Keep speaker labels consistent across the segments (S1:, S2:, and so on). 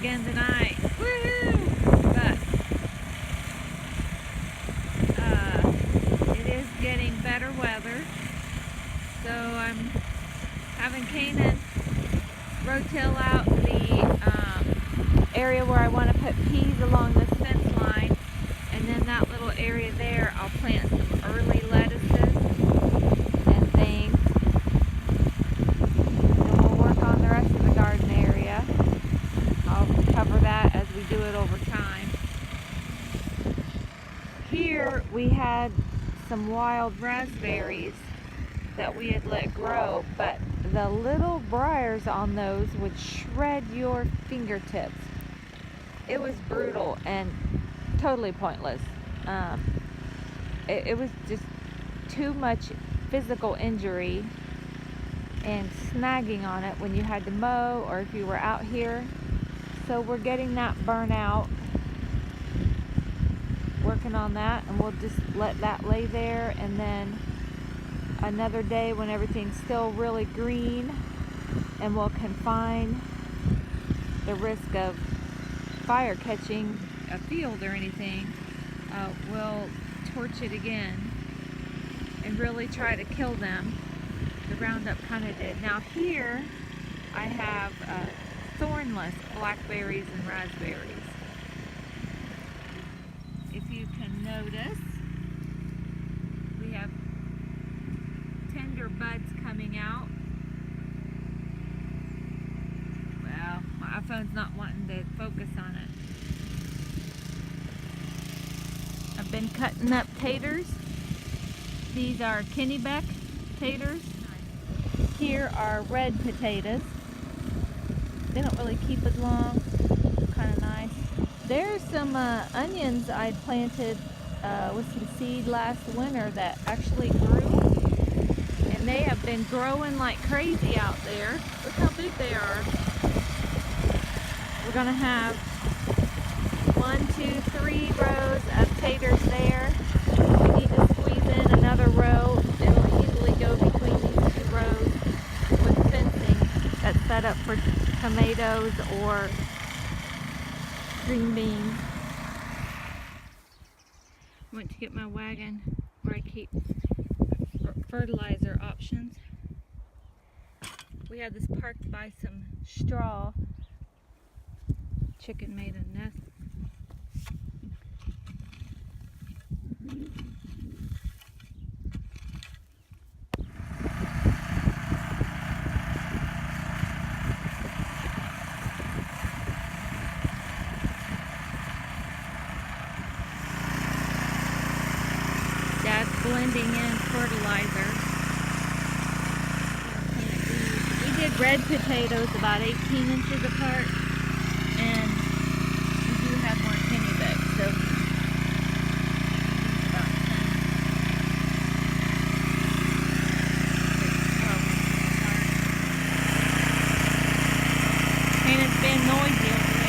S1: again tonight. Woohoo! But it is getting better weather. So I'm having Kanan rotil out the area where I want to put peas along this fence line. And then that little area there, I'll plant some early lettuces and things. And we'll work on the rest of the garden area. I'll cover that as we do it over time. Here we had some wild raspberries that we had let grow, but the little briars on those would shred your fingertips. It was brutal and totally pointless. It was just too much physical injury and snagging on it when you had to mow or if you were out here. So we're getting that burn out, working on that, and we'll just let that lay there, and then another day when everything's still really green and we'll confine the risk of fire catching a field or anything, we'll torch it again and really try to kill them. The Roundup kind of did. Now here I have thornless blackberries and raspberries. If you can notice, we have tender buds coming out. Well, my iPhone's not wanting to focus on it. I've been cutting up taters. These are Kennebec taters. Here are red potatoes. They don't really keep as long. Kind of nice. There's some onions I planted with some seed last winter that actually grew. And they have been growing like crazy out there. Look how big they are. We're gonna have 1, 2, 3 rows of taters there. We need to squeeze in another row. It'll easily go between these 2 rows with fencing that's set up for tomatoes or green beans. I went to get my wagon where I keep fertilizer options. We had this parked by some straw. Chicken made a nest. Dad's blending in fertilizer. We did red potatoes about 18 inches apart, and we do have more Kennebec, so about 10. And it's been noisy over there.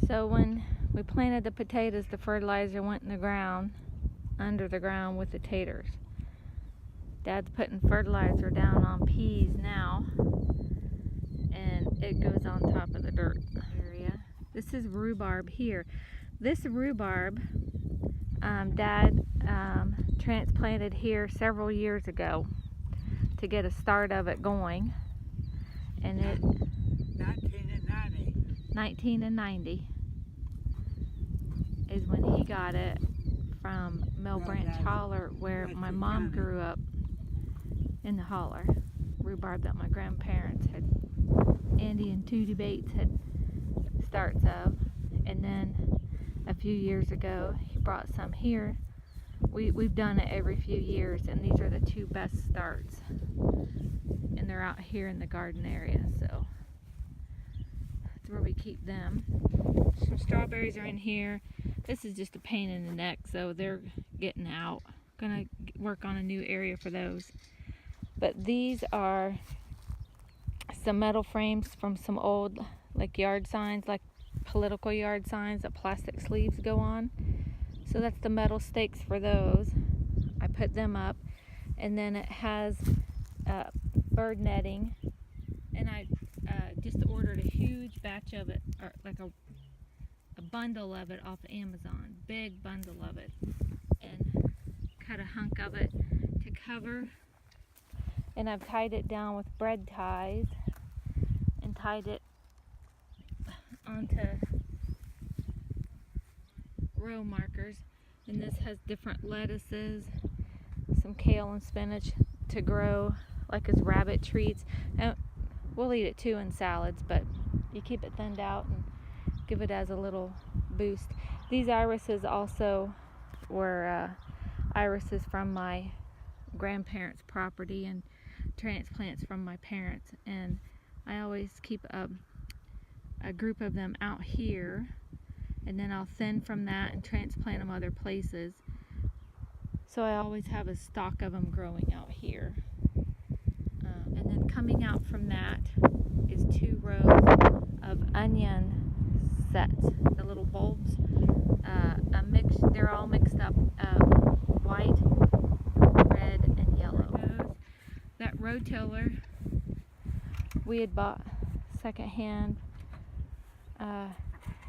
S1: So when we planted the potatoes, the fertilizer went in the ground, under the ground with the taters. Dad's putting fertilizer down on peas now, and it goes on top of the dirt area. This is rhubarb here. This rhubarb, Dad transplanted here several years ago to get a start of it going, and it 1990 is when he got it from Mill Branch Holler, where my mom grew up in the holler. Rhubarb that my grandparents had, Andy and Tootie Bates had starts of, and then few years ago. He brought some here. We've done it every few years, and these are the two best starts. And they're out here in the garden area, so that's where we keep them. Some strawberries are in here. This is just a pain in the neck, so they're getting out. Gonna work on a new area for those. But these are some metal frames from some old like yard signs, like political yard signs that plastic sleeves go on. So that's the metal stakes for those. I put them up, and then it has bird netting, and I just ordered a huge batch of it, or like a bundle of it off of Amazon, big bundle of it, and cut a hunk of it to cover, and I've tied it down with bread ties and tied it onto row markers. And this has different lettuces, some kale and spinach to grow like as rabbit treats. And we'll eat it too in salads, but you keep it thinned out and give it as a little boost. These irises also were irises from my grandparents' property and transplants from my parents, and I always keep a group of them out here, and then I'll thin from that and transplant them other places. So I always have a stock of them growing out here. And then coming out from that is 2 rows of onion sets, the little bulbs. They're all mixed up, white, red, and yellow. That rotiller we had bought secondhand.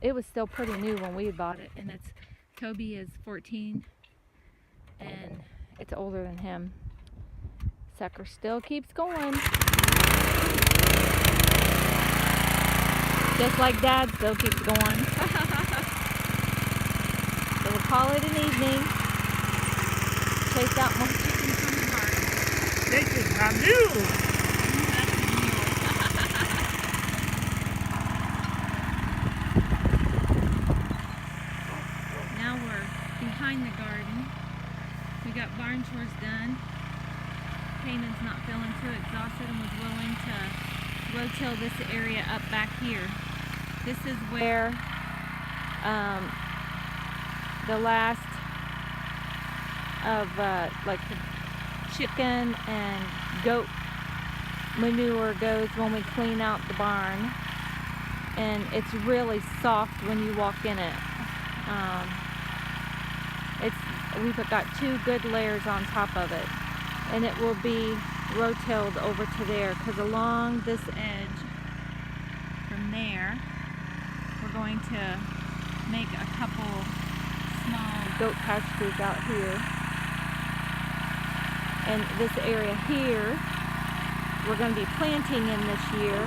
S1: It was still pretty new when we had bought it, and Toby is 14, and it's older than him. Sucker still keeps going. Just like Dad still keeps going. So we'll call it an evening. Chase out more chickens from the garden.
S2: This is my mule.
S1: Now we're behind the garden. We got barn chores done. Kanan's not feeling too exhausted and was willing to rotill this area up back here. This is where the last of like the chicken and goat manure goes when we clean out the barn, and it's really soft when you walk in it. We've got 2 good layers on top of it, and it will be rotilled over to there, because along this edge from there we're going to make a couple small goat pastures out here. And this area here we're going to be planting in this year.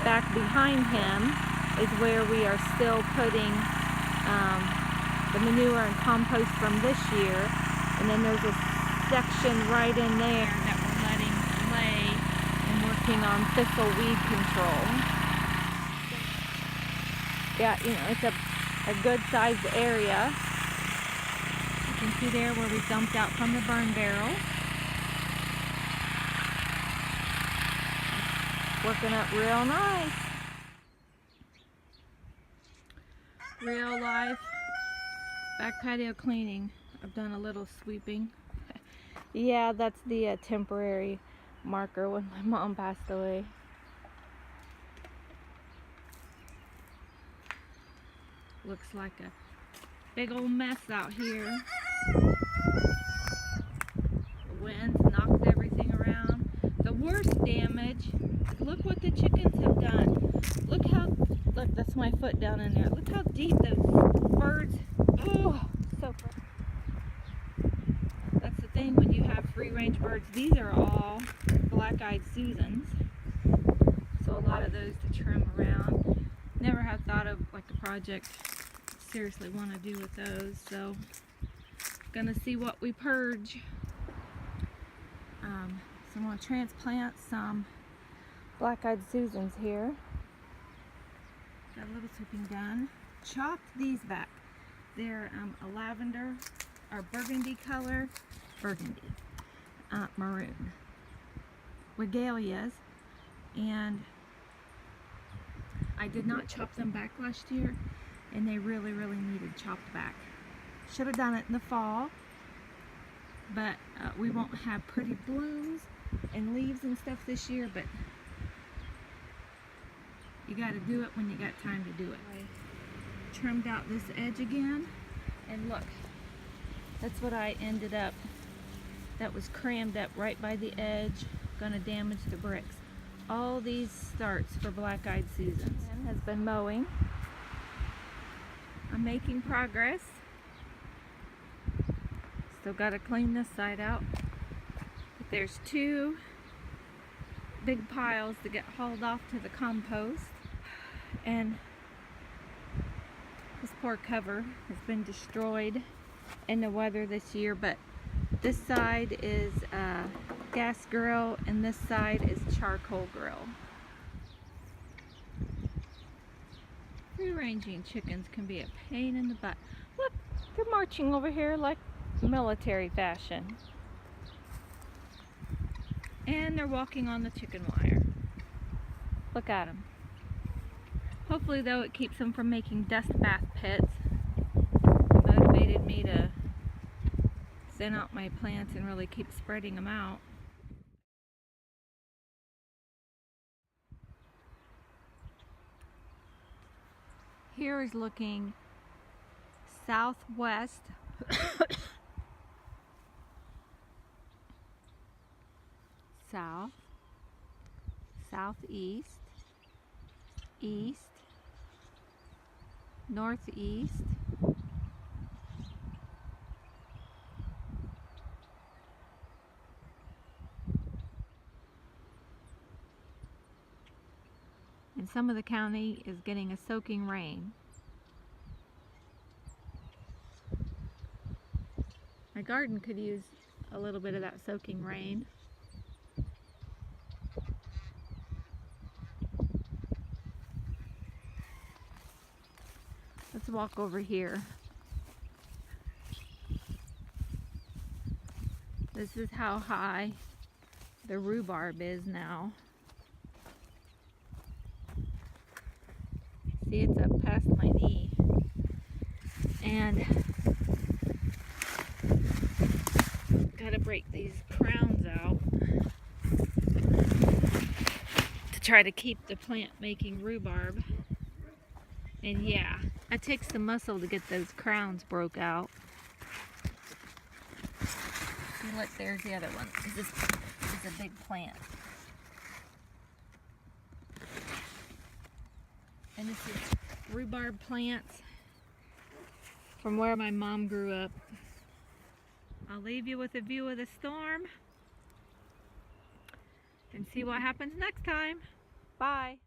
S1: Back behind him is where we are still putting the manure and compost from this year, and then there's a section right in there that we're letting lay and working on thistle weed control. Yeah, you know, it's a good sized area. You can see there where we dumped out from the burn barrel. Working up real nice. Real life back patio cleaning. I've done a little sweeping. Yeah, that's the temporary marker when my mom passed away. Looks like a big old mess out here. The winds knocked everything around. The worst damage, look what the chickens have done. Look, that's my foot down in there. Look how deep those birds, oh, so far. That's the thing when you have free range birds. These are all black-eyed Susans. So a lot of those to trim around. Never have thought of like a project seriously want to do with those, so gonna see what we purge. So I'm going to transplant some black-eyed Susans here. Got a little sweeping done. Chopped these back. They're a lavender or burgundy color, maroon regalias, and I did not chop them back last year, and they really needed chopped back. Should have done it in the fall, but we won't have pretty blooms and leaves and stuff this year, but you got to do it when you got time to do it. I trimmed out this edge again, and look, that's what I ended up. That was crammed up right by the edge, gonna damage the bricks. All these starts for black-eyed Susans. Has been mowing. I'm making progress. Still gotta clean this side out. But there's 2 big piles to get hauled off to the compost. And this poor cover has been destroyed in the weather this year, but this side is gas grill and this side is charcoal grill. Free-ranging chickens can be a pain in the butt. Look, they're marching over here like military fashion. And they're walking on the chicken wire. Look at them. Hopefully though it keeps them from making dust bath pits. It motivated me to thin out my plants and really keep spreading them out. Here is looking southwest south, southeast, east, northeast, and some of the county is getting a soaking rain. My garden could use a little bit of that soaking rain. Let's walk over here. This is how high the rhubarb is now. See, it's up past my knee. And gotta break these crowns out to try to keep the plant making rhubarb. And yeah, it takes some muscle to get those crowns broke out. See, look, there's the other one. This is a big plant. And this is rhubarb plants from where my mom grew up. I'll leave you with a view of the storm and see what happens next time. Bye.